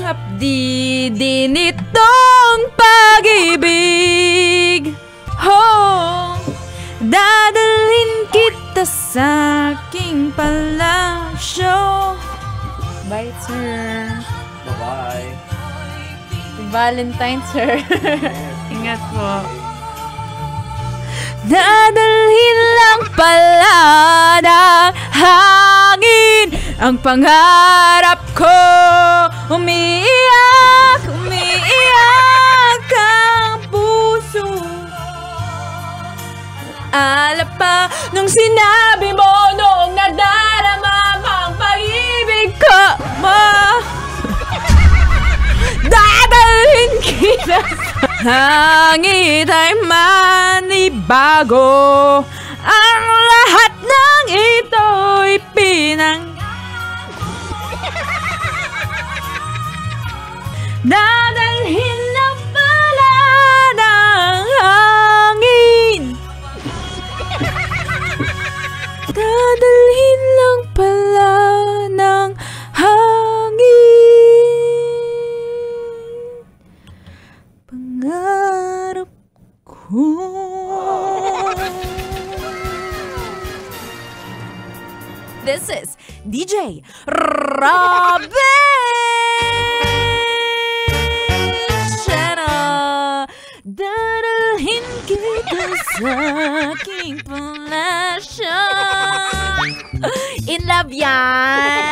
hapdi din itong pag-ibig. Oh, dadalhin kita sa aking palasyo. Bye, sir. Bye-bye. Valentine, sir. Ingat po. Dadalhin lang pala ng hangin ang pangarap ko. Umiiyak, umiiyak ang puso. Alap pa nung sinabi mo noong nadarama ang pag-ibig ko mo. Dadalhin kita sa hangin ay manibago. Ang lahat ng ito'y dadalhin lang pala ng hangin. Dadalhin lang pala ng hangin. Pangarap ko. This is DJ Robin Channel. Dadalhin kita sa aking palasyo. In love yan.